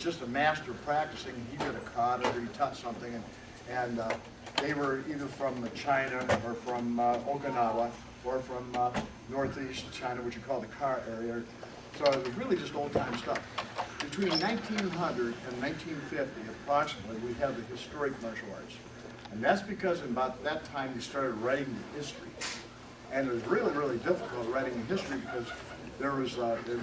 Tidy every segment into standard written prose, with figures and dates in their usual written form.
just a master practicing. He did a kata or he taught something, and they were either from China or from Okinawa or from northeast China, which you call the Kar area. So it was really just old-time stuff. Between 1900 and 1950, approximately, we have the historic martial arts. And that's because in about that time, they started writing the history. And it was really, really difficult writing the history because there was,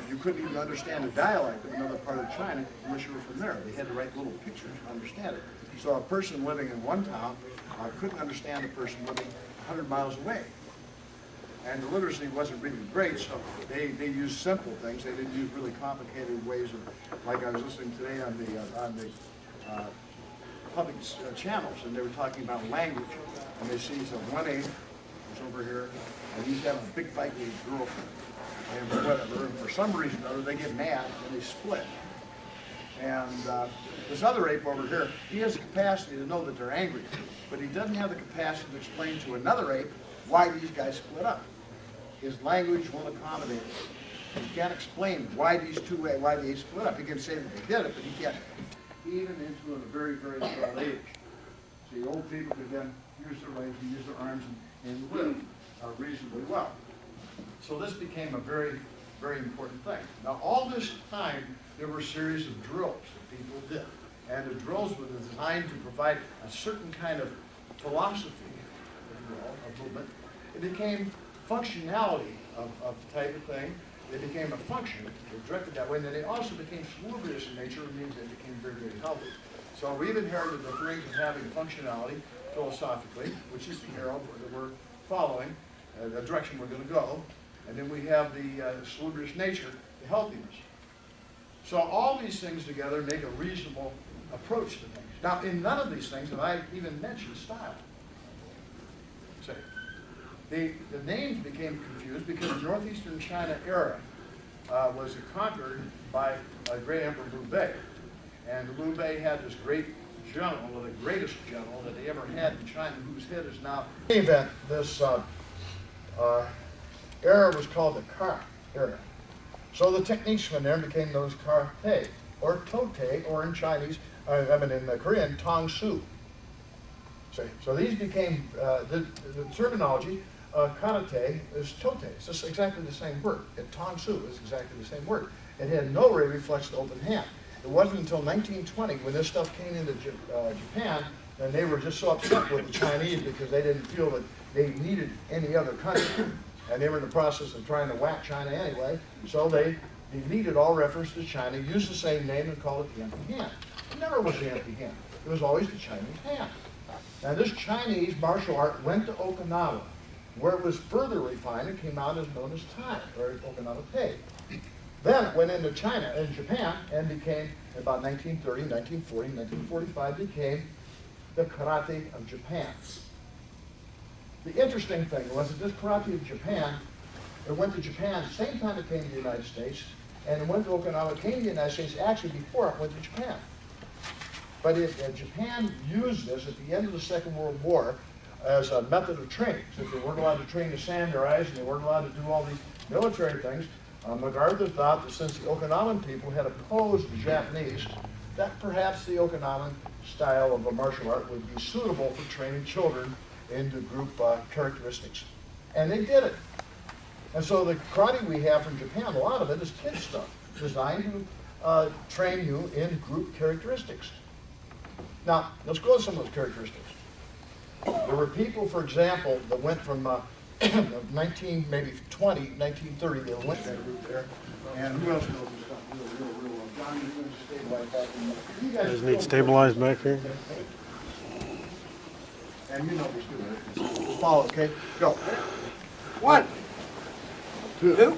you couldn't even understand the dialect of another part of China unless you were from there. They had to write little pictures to understand it. So a person living in one town couldn't understand a person living 100 miles away. And the literacy wasn't really great, so they used simple things. They didn't use really complicated ways of, like I was listening today on the public channels, and they were talking about language. And they see some 1/8 is over here, and he's having a big fight with his girlfriend, and whatever. And for some reason or other, they get mad and they split. And this other ape over here, he has the capacity to know that they're angry, but he doesn't have the capacity to explain to another ape why these guys split up. His language won't accommodate it. He can't explain why they split up. He can say that they did it, but he can't. Even into a very, very old age. See, old people could then use their legs and use their arms and live reasonably well. So this became a very, very important thing. Now, all this time, there were a series of drills that people did. And the drills were designed to provide a certain kind of philosophy of movement. It became functionality of the type of thing. They became a function. They directed that way. And then they also became salubrious in nature, which means they became very, very healthy. So we've inherited the things of having functionality philosophically, which is the arrow that we're following, the direction we're going to go. And then we have the salubrious nature, the healthiness. So all these things together make a reasonable approach to things. Now, in none of these things have I even mentioned style. See, the names became confused because the northeastern China era was conquered by a great Emperor Liu Bei. And Liu Bei had this great general, or the greatest general that they ever had in China, whose head is now. In any event, this era was called the Kar era. So the techniques from there became those Kar-te, or Tote, or in Chinese, in Korean, Tong Su. So these became, the terminology, Karate is Tote. It's just exactly the same word. And Tong Su is exactly the same word. It had no ray reflex open hand. It wasn't until 1920 when this stuff came into Japan, and they were just so upset with the Chinese because they didn't feel that they needed any other country. And they were in the process of trying to whack China anyway, so they deleted all reference to China, used the same name, and called it the empty hand. It never was the empty hand. It was always the Chinese hand. Now this Chinese martial art went to Okinawa, where it was further refined and came out as known as Tai, or Okinawa Te. Then it went into China and Japan and became, about 1930, 1940, 1945, became the karate of Japan. The interesting thing was that this karate of Japan, it went to Japan the same time it came to the United States, and it went to Okinawa, it came to the United States actually before it went to Japan. But Japan used this at the end of the Second World War as a method of training. Since they weren't allowed to train the samurais and they weren't allowed to do all these military things, MacArthur thought that since the Okinawan people had opposed the Japanese, that perhaps the Okinawan style of a martial art would be suitable for training children into group characteristics. And they did it. And so the karate we have from Japan, a lot of it is kid stuff, designed to train you in group characteristics. Now, let's go to some of those characteristics. There were people, for example, that went from 1930, they went that route there. And who else knows this stuff real well? John, you're going to stabilize back in there. You guys need stabilized back here? And you know this too, right? Just follow, okay? Go. 1, 2.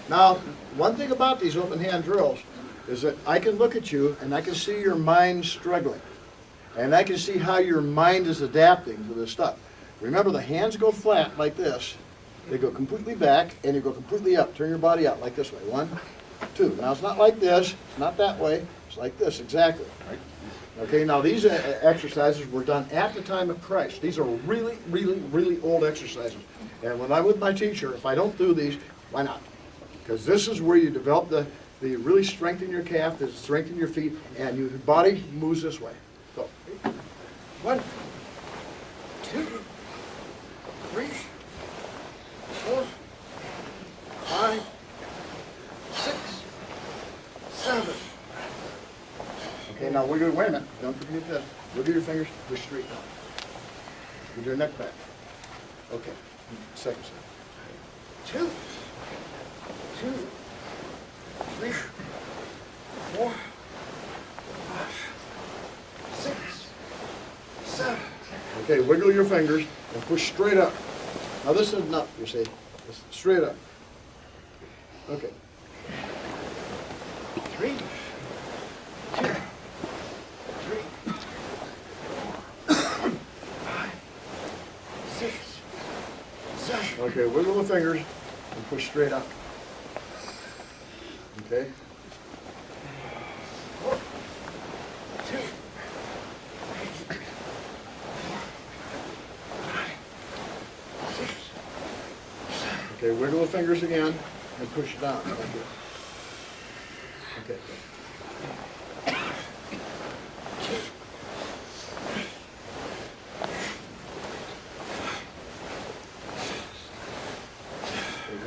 Now, one thing about these open hand drills is that I can look at you and I can see your mind struggling. And I can see how your mind is adapting to this stuff. Remember, the hands go flat like this. They go completely back and they go completely up. Turn your body out like this way. 1, 2. Now, it's not like this. It's not that way. It's like this, exactly. Okay, now these exercises were done at the time of Christ. These are really, really, really old exercises. And when I'm with my teacher, if I don't do these, why not? Because this is where you develop the you really strengthen your calf, to strengthen your feet, and your body moves this way. Go. 1, 2, 3, 4, 5, 6, 7. Okay, now wait a minute. Don't forget this. Look at your fingers. Push straight down. With your neck back. Okay. Second side. 2, 3, 4, 5, 6, 7. Okay, wiggle your fingers and push straight up. Now this isn't up, you see. It's straight up. Okay. 3, 2, 3, 4, 5, 6, 7. Okay, wiggle the fingers and push straight up. Okay. 4, 2, 3, 4, 5, 6, 7. Okay, wiggle the fingers again and push down. Like this. Okay.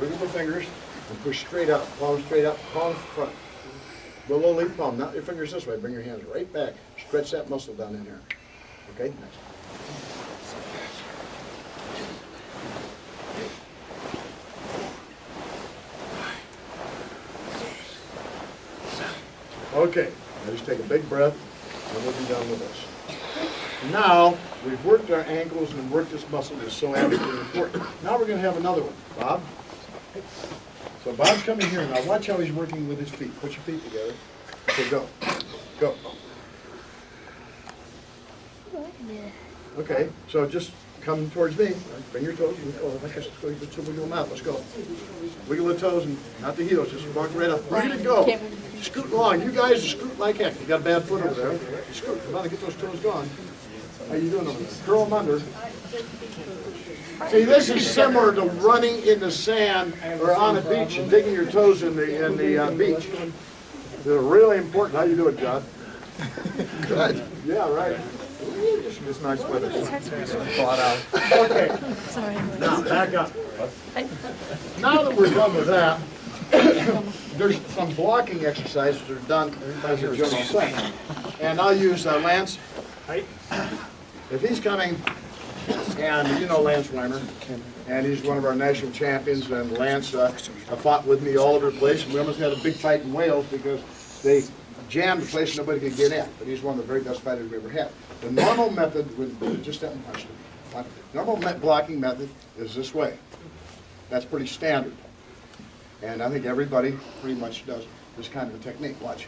Wiggle the fingers and push straight up, palm straight up, palm front. Go low, leaf palm, not your fingers this way. Bring your hands right back. Stretch that muscle down in here. Okay, next. Okay, now just take a big breath and we'll be done with this. Now, we've worked our ankles and worked this muscle that's so absolutely important. Now we're going to have another one. Bob? So Bob's coming here. Now watch how he's working with his feet. Put your feet together. Okay, go. Go. Okay, so just come towards me. Bring your toes. Let's wiggle them out. Let's go. Wiggle the toes and not the heels. Just walk right up. Look at it go. Scoot along. You guys are scooting like heck. You got a bad foot over there. You scoot. Come on and get those toes going. How you doing over there? Curl them under. See, this is similar to running in the sand or on a beach and digging your toes in the beach. They're really important. How you doing, John? Good. Yeah, right. It's nice weather. Okay. Sorry. Now, back up. Now that we're done with that, there's some blocking exercises that are done as a general thing. And I'll use Lance. If he's coming, and you know Lance Weimer, and he's one of our national champions, and Lance fought with me all over the place, and we almost had a big fight in Wales because they jammed the place and nobody could get in. But he's one of the very best fighters we ever had. The normal method would just step and punch him. Normal blocking method is this way. That's pretty standard. And I think everybody pretty much does this kind of a technique. Watch.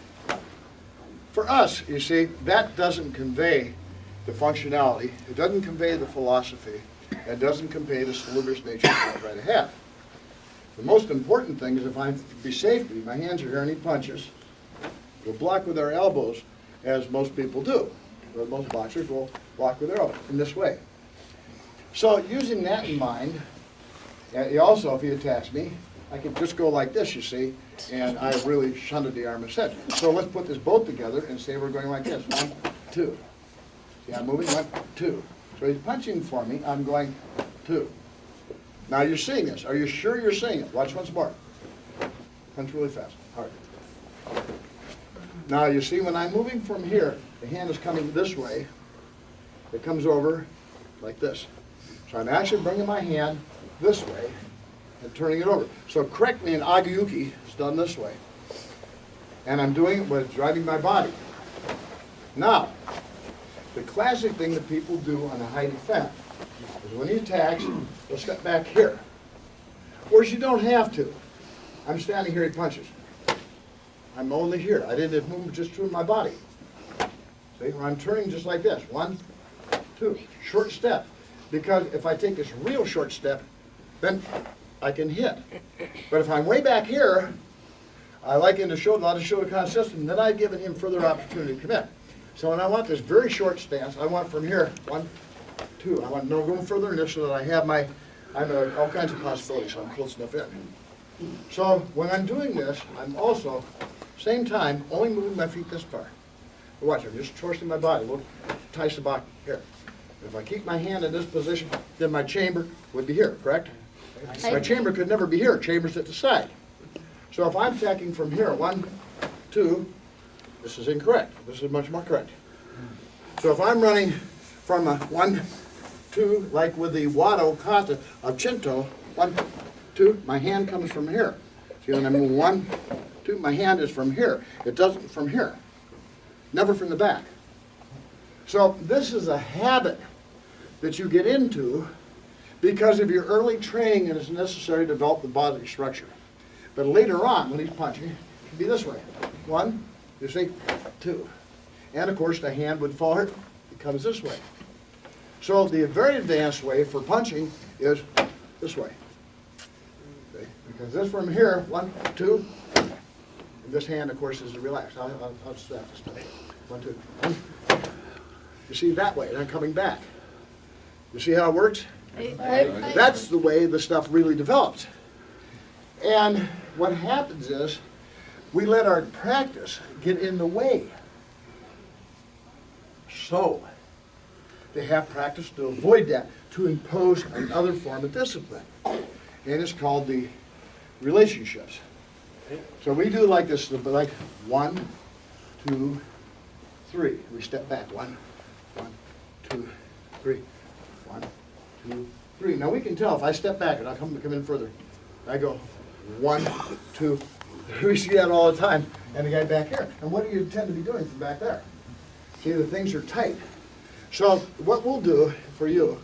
For us, you see, that doesn't convey the functionality. It doesn't convey the philosophy. It doesn't convey the salubrious nature that I try to have. The most important thing is if I'm to be safety, my hands are here and he punches. We'll block with our elbows, as most people do. Or most boxers will block with their elbows in this way. So using that in mind, also if he attacks me, I can just go like this, you see, and I really shunted the arm instead. So let's put this both together and say we're going like this. 1, 2. See, I'm moving 1, 2. So he's punching for me. I'm going 2. Now you're seeing this. Are you sure you're seeing it? Watch once more. Punch really fast. Hard. Now you see when I'm moving from here, the hand is coming this way. It comes over like this. So I'm actually bringing my hand this way and turning it over. So correctly in Agayuki, it's done this way. And I'm doing it with driving my body. Now, the classic thing that people do on a high defense is when he attacks, he'll step back here. Of course, you don't have to. I'm standing here, he punches. I'm only here. I didn't move just through my body. See, I'm turning just like this. 1, 2. Short step. Because if I take this real short step, then I can hit. But if I'm way back here, I like him to show, not to show the kind of system, then I've given him further opportunity to come in. So when I want this very short stance, I want from here, 1, 2. I want no going further in this so that I have my, all kinds of possibilities, so I'm close enough in. So when I'm doing this, I'm also, same time, only moving my feet this far. Watch, I'm just twisting my body. Look, tice the back here. If I keep my hand in this position, then my chamber would be here, correct? My chamber could never be here. Chamber's at the side. So if I'm tacking from here, 1, 2, this is incorrect. This is much more correct. So if I'm running from a 1, 2, like with the Wado kata of Shinto, 1, 2, my hand comes from here. See, when I move 1, 2, my hand is from here. It doesn't from here. Never from the back. So this is a habit that you get into because of your early training, and it's necessary to develop the body structure. But later on, when he's punching, it should be this way. 1, you see, 2. And of course, the hand would fall here. It comes this way. So the very advanced way for punching is this way. Okay? Because this from here, 1, 2, and this hand, of course, is relaxed. I'll snap this time. 1, 2, 1. You see that way, and I'm coming back. You see how it works? That's the way the stuff really develops. And what happens is we let our practice get in the way. So they have practice to avoid that, to impose another form of discipline. And it's called the relationships. So we do like this, like 1, 2, 3. We step back. 1, 2, 3. 1, 2, 3. Now we can tell if I step back and I'll come in further. I go 1, 2. We see that all the time. And the guy back here. And what do you tend to be doing from back there? See, the things are tight. So what we'll do for you,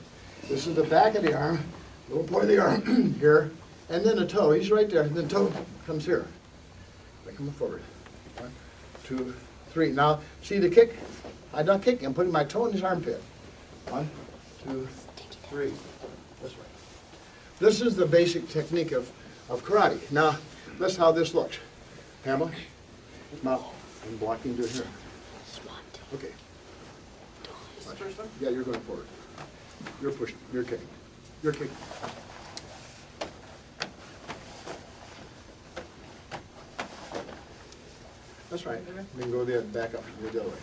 this is the back of the arm, little point of the arm here, and then the toe. He's right there. And the toe comes here. I come forward. 1, 2, 3. Now, see the kick? I'm not kicking. I'm putting my toe in his armpit. 1, 2, 3. This way. This is the basic technique of karate. Now, that's how this looks. Pamela? Now, I'm blocking to here. Okay. Yeah, you're going forward. You're pushing. You're kicking. You're kicking. That's right. We can go there, back up, and go the other way.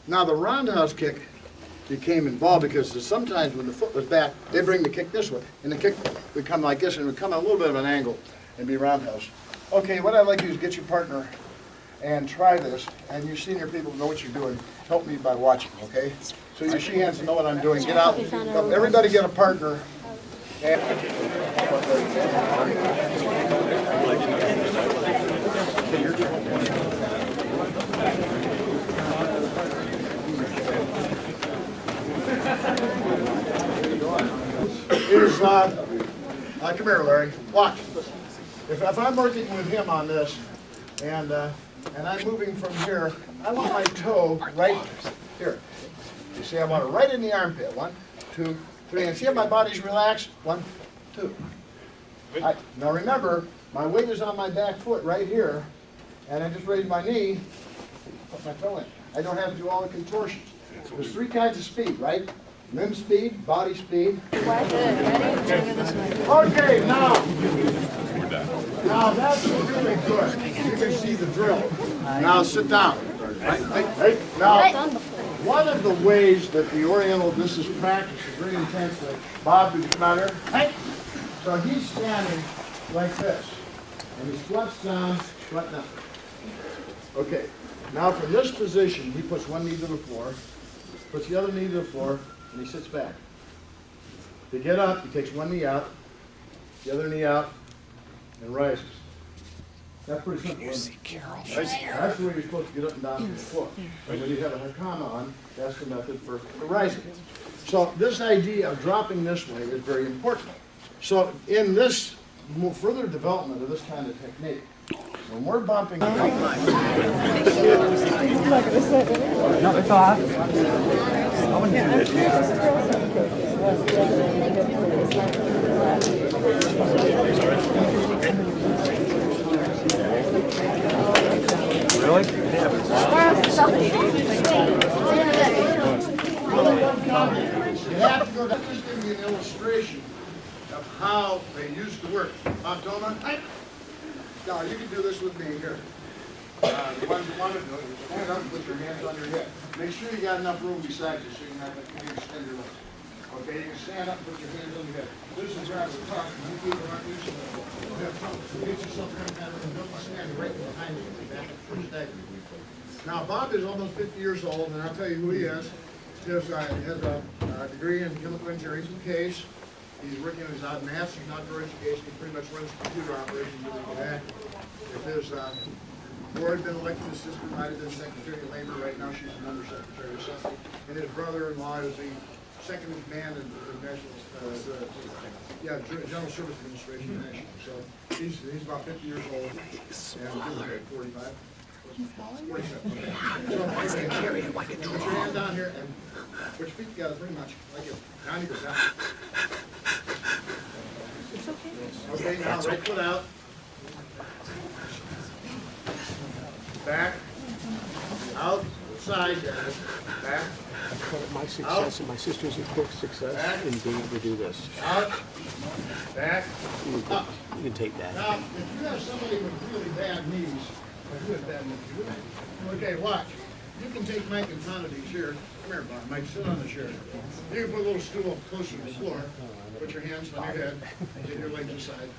Now the roundhouse kick became involved because sometimes when the foot was back, they bring the kick this way, and the kick would come like this, and it would come at a little bit of an angle and be roundhouse. Okay, what I'd like you to do is get your partner and try this, and your senior people know what you're doing. Help me by watching, okay? So your she hands know what I'm doing. Get out. Everybody get a partner. And come here, Larry. Watch. If I'm working with him on this, and I'm moving from here, I want my toe right here. You see, I want it right in the armpit. 1, 2, 3. And see how my body's relaxed? 1, 2. Now remember, my weight is on my back foot right here, and I just raise my knee, put my toe in. I don't have to do all the contortions. There's 3 kinds of speed, right? Limb speed, body speed. Okay, now that's really good. You can see the drill. Now sit down. Hey, now, one of the ways that the Oriental, this is practiced very intensely. Bob, did you come out here? Hey. So he's standing like this, and he squats down, squat down. Okay. Now from this position, he puts one knee to the floor, puts the other knee to the floor, and he sits back. To get up, he takes one knee out, the other knee out, and rises. That's pretty simple. That's the way you're supposed to get up and down from the floor. And when you have a hakama on, that's the method for rising. So this idea of dropping this way is very important. So in this further development of this kind of technique, when we're bumping... No, it's off. Really? Yeah. Here, Bob Toma. Now, you can do this with me here. The ones who want to do it, stand up and put your hands on your head. Make sure you got enough room beside you so you're not going to extend your legs. Okay, you can stand up and put your hands on your head. This is rather tough. You people aren't used to it. Get yourself kind of don't stand right behind you. Back at first day. Now, Bob is almost 50 years old, and I'll tell you who he is. He has a degree in chemical engineering from Case. He's working on his master's in outdoor education. He pretty much runs computer operations with that. If his board been elected assistant, might have been Secretary of Labor. Right now, she's an undersecretary or something. And his brother-in-law is the second in command in the National, General Service Administration National. So he's about 50 years old, and 45. 47. Okay. So, put your hand down here and put your feet together pretty much like it. Down you go, down. It's okay. Okay, now right foot out. Back. Out. Side. Back. I call it my success and my sister's a quick success in being able to do this. Out. Back. Up. You can take that. Now, if you have somebody with really bad knees, okay, watch. You can take Mike in front of these here. Come here, Bob. Mike, sit on the chair. You can put a little stool closer to the floor. Put your hands on your head. Get your legs aside.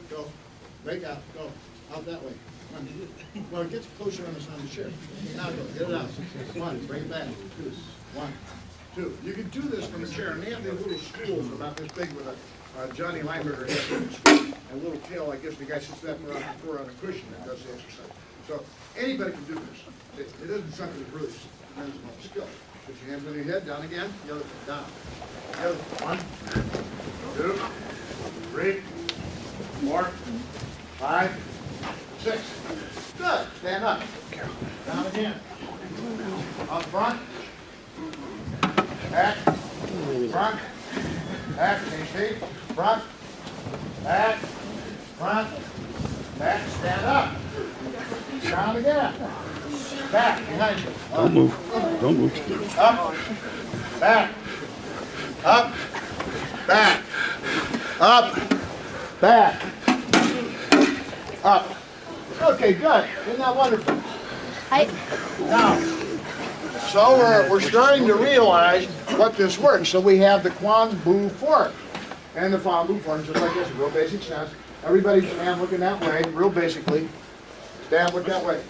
Go. Break out. Go. Out that way. Come on. Well, it gets closer on the chair. Now go. Get it out. One. Bring it back. Two. One. Two. You can do this from a chair. And they have these little stools about this big with a Johnny Lineberger has a little tail like this. The guy sits that for on a cushion and does the exercise. So anybody can do this. It isn't something that really depends on skill. Put your hands on your head, down again. The other foot down. The other foot. 1, 2, 3, 4, 5, 6. Good. Stand up. Down again. Up front. Back. Front. Back. Change feet. Front. Back. Front. Back. Stand up. Down again. Back. Behind you. Don't move. Don't move. Up. Back. Up. Back. Up. Back. Up. Okay, good. Isn't that wonderful? Now, so we're starting to realize what this works. So we have the Kwanmukan fork and the Kwanmukan fork, just like this, real basic sense. Everybody stand looking that way, real basically. Stand look that way.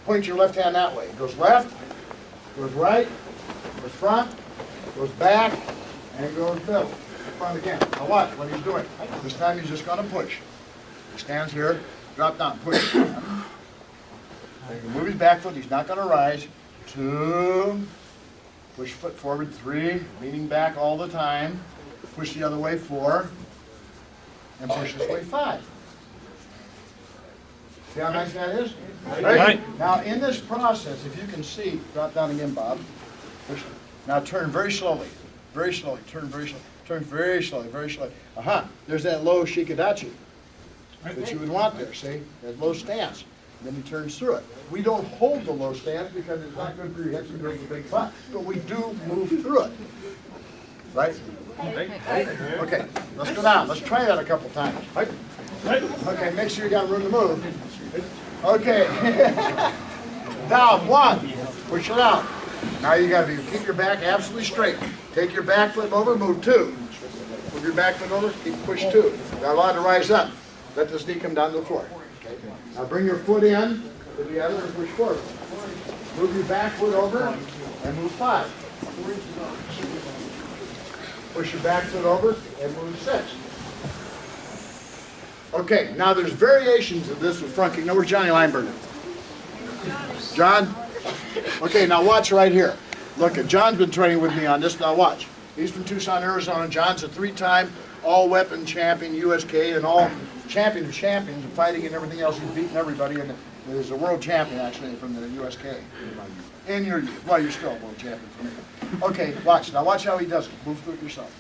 Point your left hand that way. It goes left, goes right, goes front, goes back, and goes middle. Front again. Now watch what he's doing. This time he's just going to push. He stands here, drop down, push. He can move his back foot, he's not going to rise. 2, push foot forward. 3, leaning back all the time. Push the other way. 4, and push this way. 5. See how nice that is? Right. Now in this process, if you can see, drop down again, Bob. Push. Now turn very slowly. Very slowly. Turn very slowly. Turn very slowly, very slowly. Aha, there's that low shikadachi that you would want there, see? That low stance. Then he turns through it. We don't hold the low stance because it's not good for your hips and builds a big butt, but we do move through it. Right? Okay, let's go down. Let's try that a couple times. Okay, make sure you got room to move. Okay. Down, 1. Push it out. Now you got to keep your back absolutely straight. Take your back foot over, move 2. Move your back foot over, keep push 2. Now allow it to rise up. Let this knee come down to the floor. Now bring your foot in to the other and push forward. Move your back foot over and move 5. Push your back foot over and move 6. Okay, now there's variations of this with front kick. Now where's Johnny Lineberger? John? Okay, now watch right here. Look, John's been training with me on this. Now watch. He's from Tucson, Arizona. John's a 3-time all-weapon champion, USK, and all champion of champions, and fighting and everything else. He's beaten everybody, and he's a world champion, actually, from the USK. In your youth. Well, you're still a world champion for me. Okay, watch. Now watch how he does it. Move through it yourself.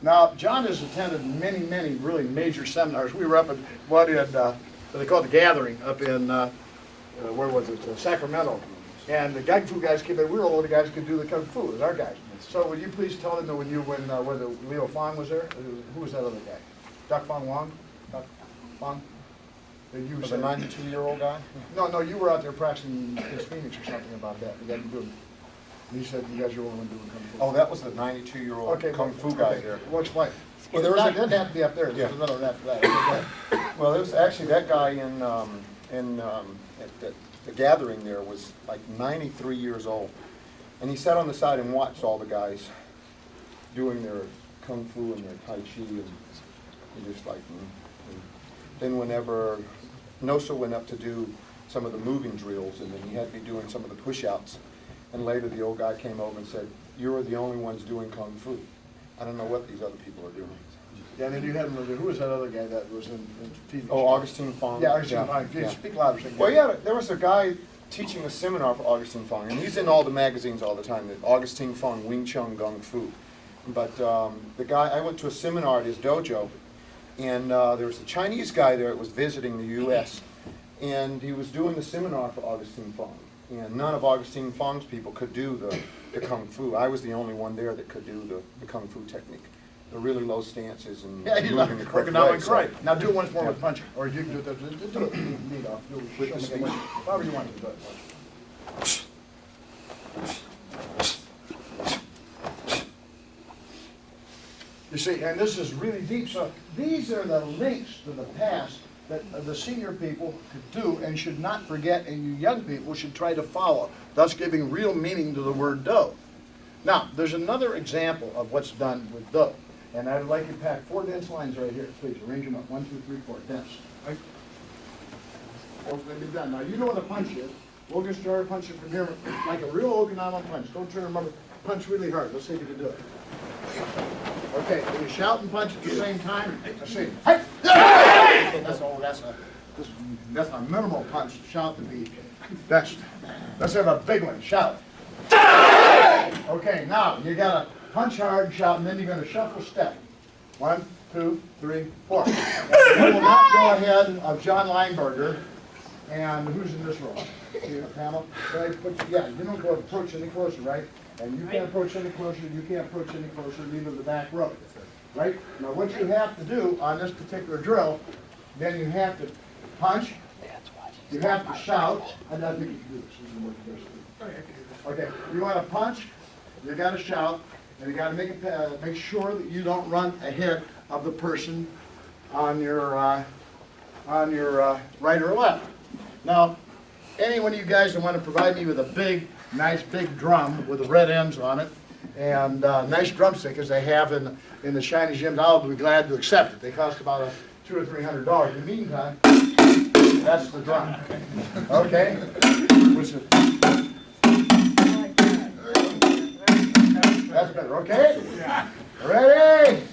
Now, John has attended many, many really major seminars. We were up at what they call the Gathering up in, where was it, Sacramento. And the Kung Fu guys came in. We were all the guys who could do the Kung Fu. It was our guys. So would you please tell them that whether Leo Fong was there? Who was that other guy? Duck Fong Wong? Duck Fong? You Was a 92-year-old guy? No, you were out there practicing in Phoenix or something about that. You guys were doing. You said you guys were the only one doing Kung Fu. Oh, that was the 92-year-old Kung Fu guy there. Well, explain. Well, there was It doesn't have to be up there. There's another one after that. Well, it was actually that guy at the Gathering there was like 93 years old. And he sat on the side and watched all the guys doing their Kung Fu and their Tai Chi, and he just like, and then whenever Nosa went up to do some of the moving drills, and then he had me doing some of the push-outs, and later the old guy came over and said, "You're the only ones doing Kung Fu. I don't know what these other people are doing." Yeah, and then you had him, who was that other guy that was in TV? Oh, Augustine Fong. Yeah, Augustine Fong. Yeah. Speak louder. So Well, yeah, there was a guy teaching a seminar for Augustine Fong, and he's in all the magazines all the time, the Augustine Fong Wing Chun Gung Fu. But the guy, I went to a seminar at his dojo, and there was a Chinese guy there that was visiting the U.S., and he was doing the seminar for Augustine Fong. And none of Augustine Fong's people could do the Kung Fu. I was the only one there that could do the Kung Fu technique. The really low stances and moving the correct way. Right. Now do it once more with punching, or you can do it. Do it. Lead off. Do it. With the speech. However you want to do it. You see, and this is really deep. So these are the links to the past that the senior people could do and should not forget, and you young people should try to follow, thus giving real meaning to the word do. Now, there's another example of what's done with do. And I'd like you to pack 4 dense lines right here. Please, arrange them up. 1, 2, 3, 4, dense. Those may be done. Now, you know what a punch is. We'll just start punching from here like a real Okinawan punch. Don't try to remember, punch really hard. Let's see if you can do it. Okay, can you shout and punch at the same time? Let's see. Hey! That's a minimal punch. Shout to be best. Let's have a big one. Shout. Okay, now you gotta punch hard and shout, and then you're gonna shuffle step. 1, 2, 3, 4. You will not go ahead of John Lineberger. And who's in this row? Pamela? Yeah, you don't go approach any closer, right? And you can't approach any closer, you can't approach any closer, neither the back row. Right? Now what you have to do on this particular drill, then you have to punch, you have to shout, and I think you can do this. Okay, you want to punch, you got to shout, and you got to make sure that you don't run ahead of the person on your right or left. Now, any one of you guys that want to provide me with a big, nice big drum with the red ends on it, and nice drumstick as they have in the Chinese gyms, I'll be glad to accept it. They cost about $200 or $300. In the meantime, that's the drum. Okay? Which is, that's better. Okay? Ready?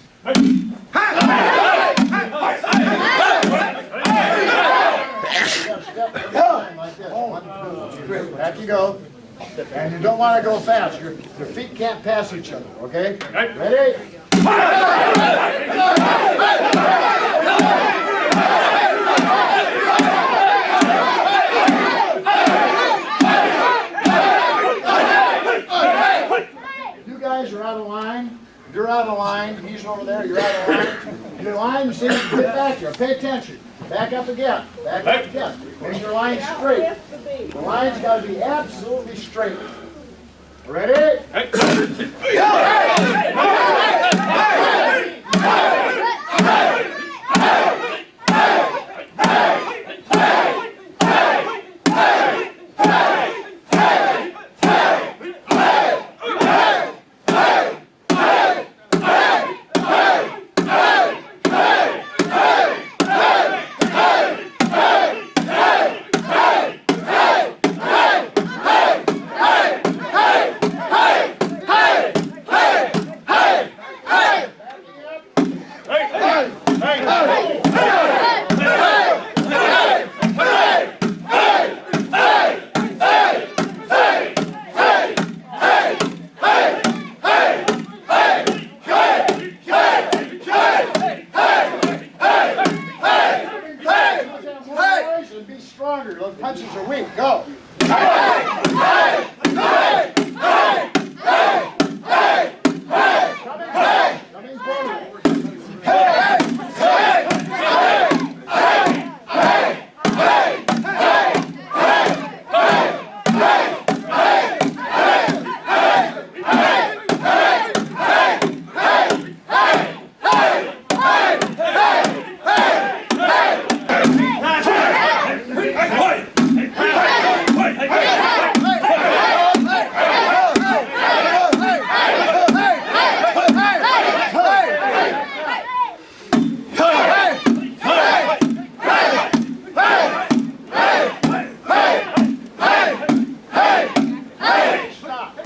Back you go. And you don't want to go fast. Your feet can't pass each other, okay? Ready? You guys are out of line. You're out of line. He's over there. You're out of line. Your line seems to get back here. Pay attention. Back up again. Back up again. Make your line straight. The line's got to be absolutely straight. Ready? Those punches are weak. Go. Coming forward.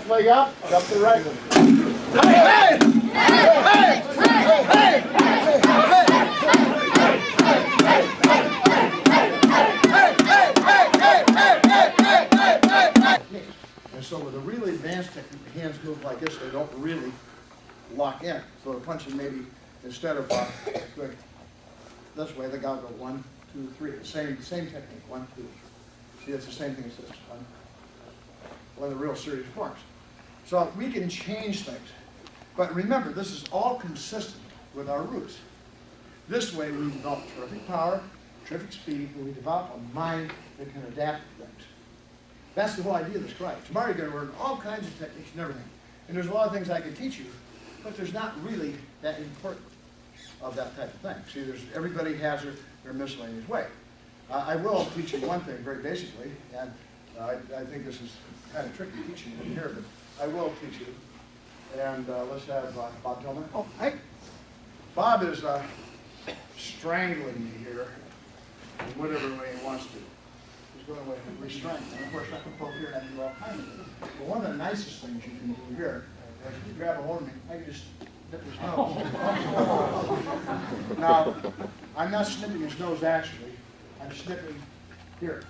Leg up, up to the right. And so with a really advanced technique, the hands move like this, they don't really lock in. So the punching maybe, instead of going this way, the guy will go 1, 2, 3. The same technique, 1, 2. See, it's the same thing as this. One of the real serious forms. So we can change things. But remember, this is all consistent with our roots. This way we develop terrific power, terrific speed, and we develop a mind that can adapt to things. That's the whole idea of this class. Tomorrow you're going to learn all kinds of techniques and everything. And there's a lot of things I can teach you, but there's not really that important of that type of thing. See, everybody has their miscellaneous way. I will teach you one thing very basically, and I think this is kind of tricky teaching you here, but I will teach you. And let's have Bob Tillman. Oh, hey. Bob is strangling me here in whatever way he wants to. He's going to restrain. And of course, I can poke here and I can do all kinds of things. But one of the nicest things you can do here is if you grab a hold of me, I can just snip his nose. Now, I'm not snipping his nose actually. I'm snipping here.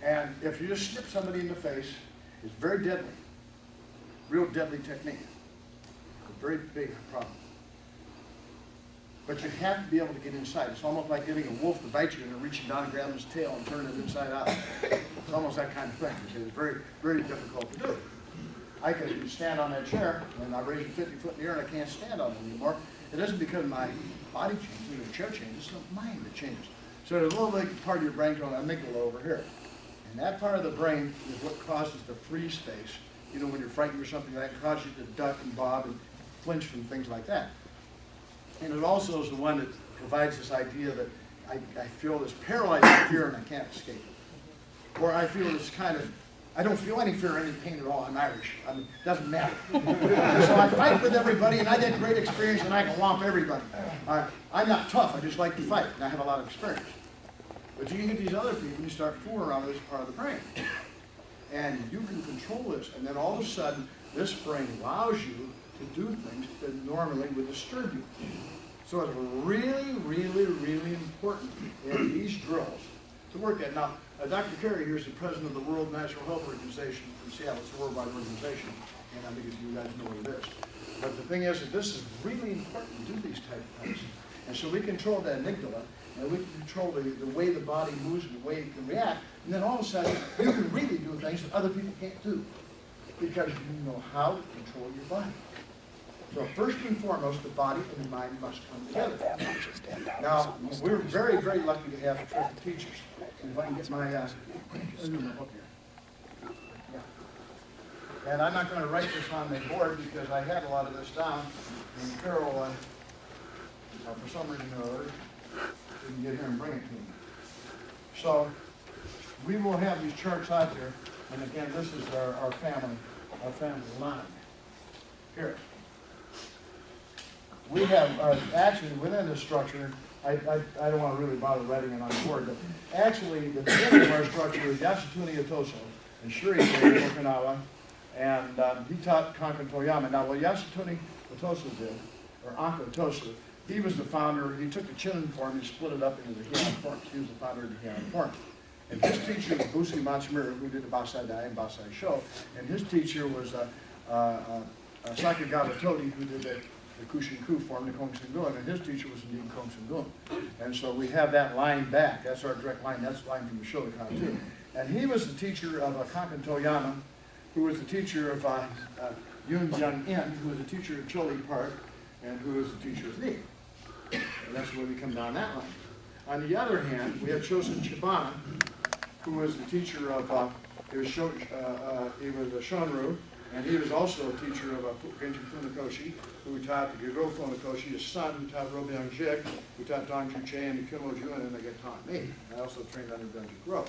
And if you just snip somebody in the face, it's very deadly. Real deadly technique. A very big problem. But you have to be able to get inside. It's almost like getting a wolf to bite you and then reaching down and grabbing his tail and turning it inside out. It's almost that kind of thing. It's very, very difficult to do. I can stand on that chair and I raise it 50 foot in the air and I can't stand on it anymore. It isn't because my body changes or the chair changes, it's the mind that changes. So there's a little bit part of your brain called amygdala over here. And that part of the brain is what causes the freeze space. You know, when you're frightened or something, that causes you to duck and bob and flinch from things like that. And it also is the one that provides this idea that I feel this paralyzing fear and I can't escape it. Or I feel this kind of, I don't feel any fear or any pain at all. I'm Irish. I mean, it doesn't matter. So I fight with everybody and I get great experience and I can whomp everybody. I'm not tough. I just like to fight and I have a lot of experience. But you can get these other people and you start fooling around with this part of the brain. And you can control this, and then all of a sudden, this brain allows you to do things that normally would disturb you. So it's really, really, really important in these drills to work at. Now, Dr. Carey here is the president of the World Natural Health Organization from Seattle. It's a worldwide organization, and I think you guys know what it is. But the thing is that this is really important to do these type of things. And so we control the amygdala, and we can control the way the body moves and the way it can react. And then all of a sudden, you can really do things that other people can't do because you know how to control your body. So first and foremost, the body and the mind must come together. Now, we're very, very lucky to have terrific teachers. And if I can get my book here. Yeah. And I'm not going to write this on the board because I had a lot of this down. And Carol, for some reason or other, didn't get here and bring it to me. So we will have these charts out there, and again, this is our family line. Here. We have, actually, within this structure, I don't want to really bother writing it on the board, but actually, the beginning of our structure is Yasutuni Otoso, and Shuri Okinawa, and he taught Kankan Toyama. Now, what Yasutuni Otoso did, or Anka Otoso, he was the founder. He took the Chinan form and split it up into the Heian forms. He was the founder of the Heian form. And his teacher was Bushi Matsumura, who did the Basai Dai and Basai Sho. And his teacher was Sakagawa Todi, who did the the Kushin Ku formed the Kong Sin Gun, and his teacher was indeed Kong Sin Gun. And so we have that line back. That's our direct line. That's the line from the Shotokan too. And he was the teacher of Kankan Toyama, who was the teacher of Yoon Jung In, who was the teacher of Choli Park, and who was the teacher of me. And that's where we come down that line. On the other hand, we have Chosun Chibana, who was the teacher of, he was a Shonru, and he was also a teacher of Genjin Funakoshi, who taught the Gego Funakoshi, his son, who taught Robyang Jig, who taught Dong Ju Che and the Kimo Jun, and they got taught me. I also trained under Benji Gro.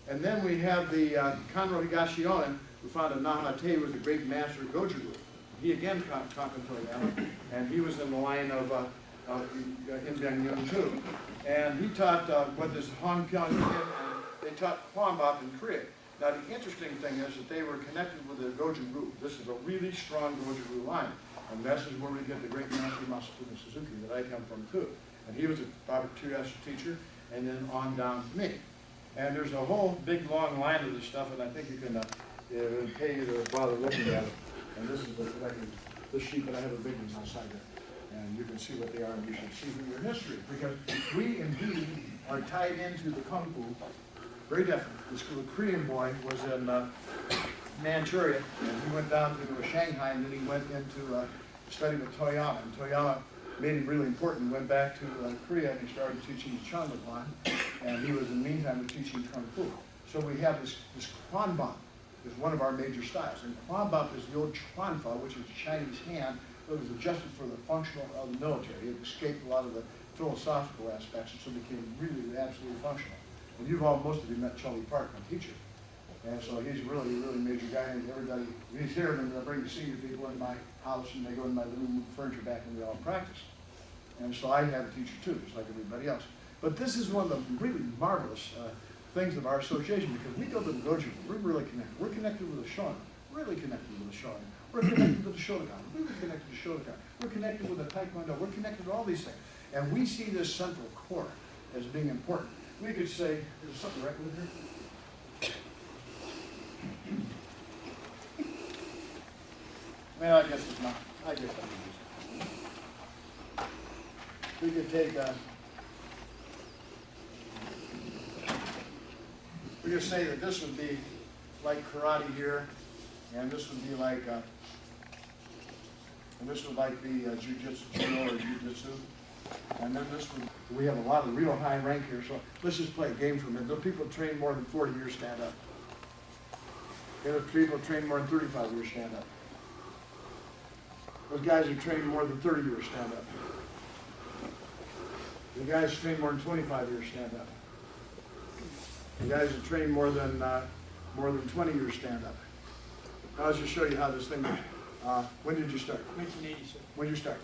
And then we have the Kanro Higashionen, who found that Nahate was the great master of Goju-gu. He again taught Toyama, and he was in the line of Inbyang Yun too. And he taught what is Hong Pyong did, and they taught Kwanmukan in Korea. Now the interesting thing is that they were connected with the Goju-gu. This is a really strong Goju-gu line. And this is where we get the great master Masatsugu Suzuki that I come from too. And he was about a 2S teacher, and then on down to me. And there's a whole big long line of this stuff, and I think you can pay you to bother looking at it. And this is the sheet, but I have a big one outside there. And you can see what they are, and you should see from your history. Because we indeed are tied into the Kung Fu very definitely. The Korean boy was in Manchuria, and he went down to Shanghai, and then he went into study with Toyama. And Toyama made him really important. He went back to Korea, and he started teaching Chandapan, and he was in the meantime teaching Kung Fu. So we have this Kwanbap is one of our major styles. And Kwanbap is the old Chuanfa, which is a Chinese hand, that was adjusted for the functional of the military. It escaped a lot of the philosophical aspects, and so became really absolutely functional. And you've all, most of you met Charlie Park, my teacher. And so he's a really, really major guy, and everybody, he's here, and I bring the senior people into my house, and they go in my living room, furniture back, and we all practice. And so I have a teacher too, just like everybody else. But this is one of the really marvelous things of our association, because we go to the Goju, we're really connected. We're connected with the Shonan, really connected with the Shonan. We're connected with the Shotokan, really connected to Shotokan. We're connected with the Taekwondo, we're connected to all these things. And we see this central core as being important. We could say, there's something right with here. Well, I guess it's not. I guess I can use it. We could take we could say that this would be like karate here, and this would be like, and this would like be jujitsu, judo or jujitsu. And then this would, we have a lot of real high rank here, so let's just play a game for a minute. Those people train more than 40 years stand up. Those people train more than 35 years stand up. Those guys who train more than 30 years stand up. The guys who train more than 25 years stand up. The guys who train more than 20 years stand up. Now let's just show you how this thing works. When did you start? 1986. When did you start?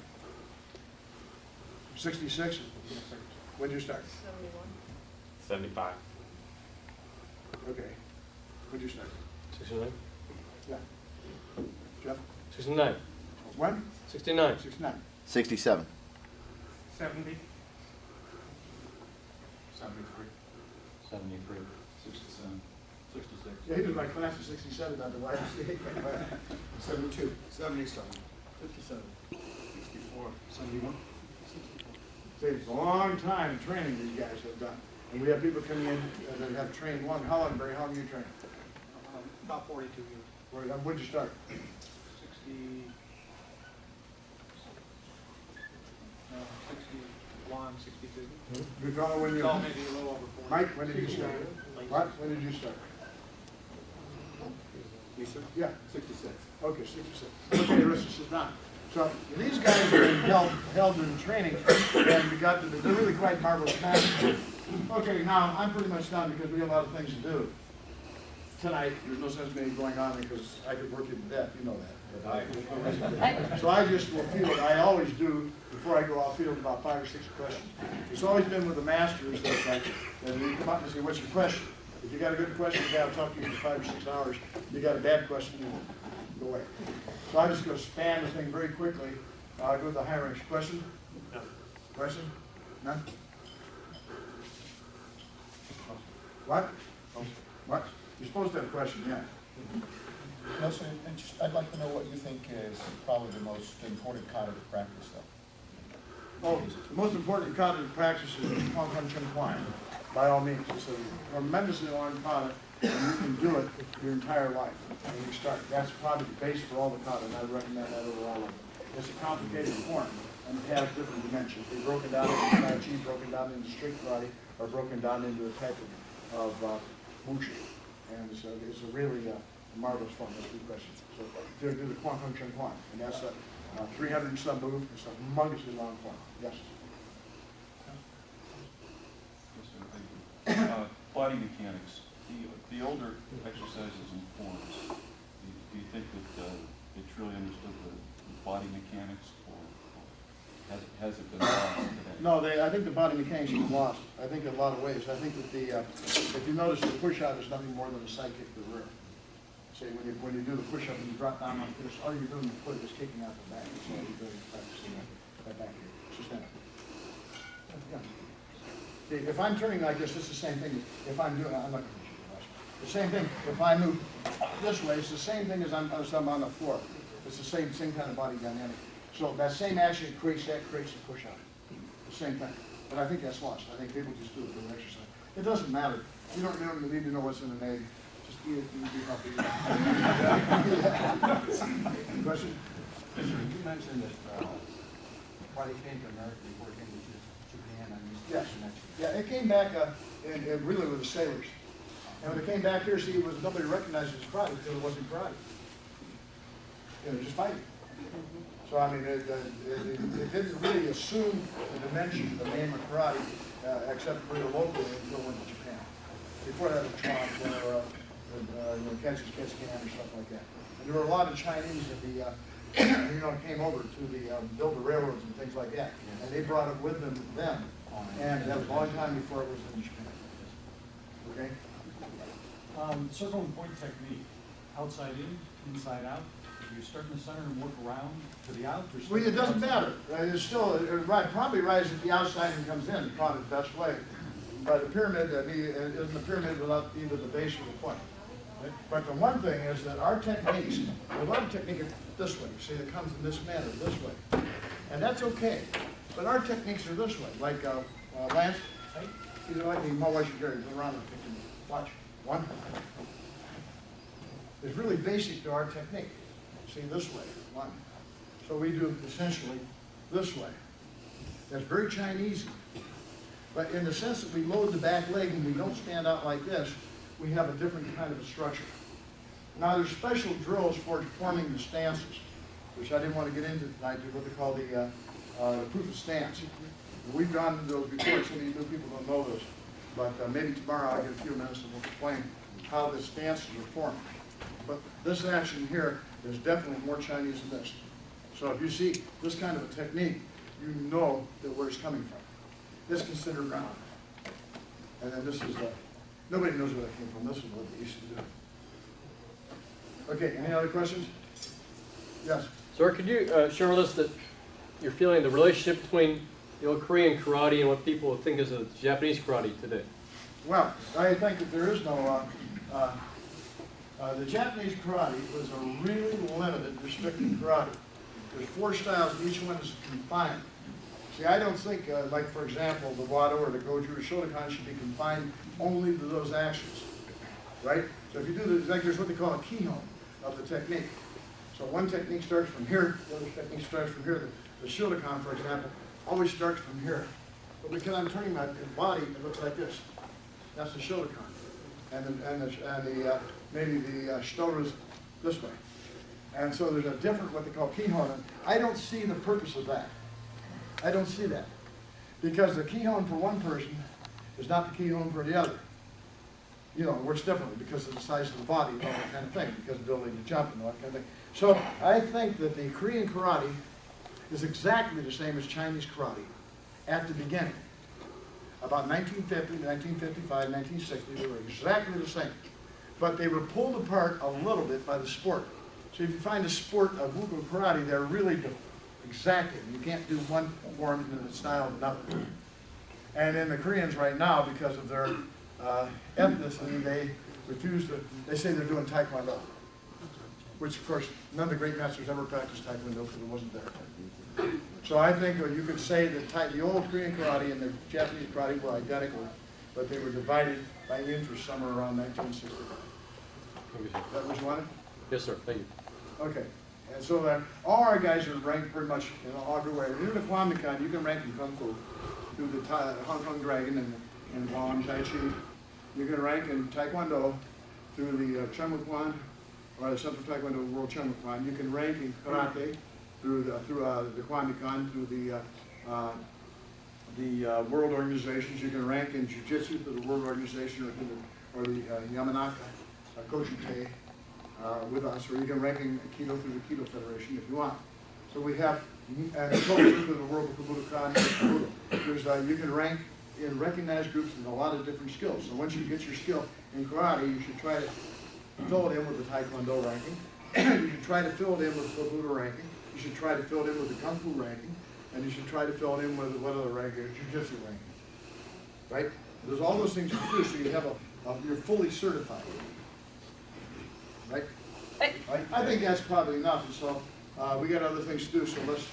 66? Yes, sir. When did you start? 75. Okay. When did you start? 69? Yeah. Jeff? 69. When? 69. 69. 67. 70. 73. 73. 67. 66. Yeah, he was my class of 67, not the YMCA. 72. 77. 57. 64. 71. See, it's a long time of training these guys have done. And we have people coming in that have trained long. How long, Barry? How long have you trained? About 42 years. When did you start? 60. 61, 62. You call when you. No, maybe a little over 40. Mike, when did you start? What? When did you start? Me, sir? Yeah. 66. Okay, 66. Okay, let's just sit down. So these guys have been held in training, and we got to, they're really quite marvelous masters. Okay, now I'm pretty much done because we have a lot of things to do. Tonight, there's no sense in me going on because I could work you to death, you know that. So I just will field, I always do, before I go, I'll field about 5 or 6 questions. It's always been with the masters that you come up and say, what's your question? If you got a good question, you got to talk to you for 5 or 6 hours. You got a bad question, you go away. So I'm just going to span the thing very quickly. I'll go to the high ranks. Question? No. Question? None? What? What? You're supposed to have a question, yeah. No, so I'd like to know what you think is probably the most important kata to practice, though. Oh, the most important kata to practice is Kwanmukan, by all means. It's a tremendously long kata, and you can do it your entire life. And you start. That's probably the base for all the kata, and I recommend that over all of them. It's a complicated form, and it has different dimensions. They're broken down into Tai Chi, broken down into strict karate, or broken down into a type of wushu. And so it's a really marvelous form. That's a good question. So to do the Kwanmukan, and that's a 300 and some move. It's a humongously long form. Yes. Yes, sir, thank you. Body mechanics, the older exercises and forms, do you think that they truly understood the body mechanics, or has it been lost today? No, I think the body mechanics is lost. I think in a lot of ways. I think that if you notice, the push-out is nothing more than a side kick to the rear. Say when you do the push-up and you drop down like this, all you're doing is foot is kicking out the back. That's all you're doing is practicing that back here. So stand up. Yeah. See, if I'm turning like this, it's the same thing. If I'm doing, I'm not going to shoot the rest. The same thing. If I move this way, it's the same thing as I'm on the floor. It's the same kind of body dynamic. So that same action creates the push-out. The same thing. But I think that's lost. I think people just do it for the exercise. It doesn't matter. You don't need to know what's in an egg. Just eat it and be healthy. Question? You mentioned that body came to America before it came to Japan. Yes. Yeah, it came back really with the sailors. And when it came back here, see, nobody recognized it as karate because it wasn't karate. It was just fighting. So, I mean, it didn't really assume the dimension of the name of karate, except for the locally until it went to Japan. Before that, it was Trump or Kansas or stuff like that. And there were a lot of Chinese that came over to build the railroads and things like that. And they brought it with them then. And that was a long time before it was in Japan. Okay? Circle and point technique, outside in, inside out. Do you start in the center and work around to the out? Or Well, it doesn't matter. It's still, probably rises at the outside and comes in, probably the best way. But a pyramid, isn't a pyramid without either the base or the point. But the one thing is that our techniques, a lot of technique is this way. You see, it comes in this manner, this way. And that's okay. But our techniques are this way. Like Lance, he's like the my wife should go around and pick him. Watch. One. It's really basic to our technique. See, this way. One. So we do essentially this way. That's very Chinese. But in the sense that we load the back leg and we don't stand out like this, we have a different kind of a structure. Now there's special drills for forming the stances, which I didn't want to get into tonight, what they call the proof of stance. We've gone into those before, so many new people don't know those. But maybe tomorrow I'll get a few minutes and we'll explain how the stances are formed. But this action here is definitely more Chinese than this. So if you see this kind of a technique, you know that where it's coming from. This is considered round. And then this is, nobody knows where that came from. This is what they used to do. Okay, any other questions? Yes? Sir, could you share with us that you're feeling the relationship between the old Korean karate and what people think is a Japanese karate today? Well, I think that there is no, the Japanese karate was a really limited, restricted karate. There's 4 styles, and each one is confined. See, I don't think, like for example, the Wado or the Goju or Shotokan should be confined only to those actions, right? So if you do this, like there's what they call a kihon of the technique. So one technique starts from here, the other technique starts from here. The Shotokan, for example, always starts from here. But because I'm turning my body, it looks like this. That's the Shotokan. Maybe the Shitora's this way. And so there's a different, what they call kihon. And I don't see the purpose of that. I don't see that. Because the kihon for one person is not the kihon for the other. You know, it works differently because of the size of the body and all that kind of thing, because of the ability to jump and all that kind of thing. So I think that the Korean karate is exactly the same as Chinese karate at the beginning. About 1950, 1955, 1960, they were exactly the same. But they were pulled apart a little bit by the sport. So if you find a sport of Wuko karate, they're really exacting. You can't do one form in the style of another. And in the Koreans right now, because of their ethnicity, they refuse to, they say they're doing Taekwondo. which of course, none of the great masters ever practiced Taekwondo because it wasn't there. So I think you could say that the old Korean karate and the Japanese karate were identical, but they were divided by interest somewhere around 1960. Is that what you wanted? Yes, sir, thank you. Okay, and so all our guys are ranked pretty much everywhere. Even the Kwanmukan, you can rank in Kung Fu through the Hong Kong Dragon and Guam Tai Chi. You can rank in Taekwondo through the Kwanmukan or the Central Taekwondo World Kwanmukan. You can rank in Karate through the Kwanmukan, through the world organizations. You can rank in Jiu-Jitsu through the world organization or the Yamanaka Koshite with us, or you can rank in Aikido through the Aikido Federation if you want. So we have through the World of Budokan. You can rank in recognized groups in a lot of different skills. So once you get your skill in karate, you should try to fill it in with the Taekwondo ranking. You should try to fill it in with the Budo ranking. You should try to fill it in with the Kung Fu ranking. And you should try to fill it in with what other ranking? Jiu-Jitsu ranking. Right? There's all those things you can do, so you have you're fully certified. Right? I think that's probably enough. And so we got other things to do, so let's.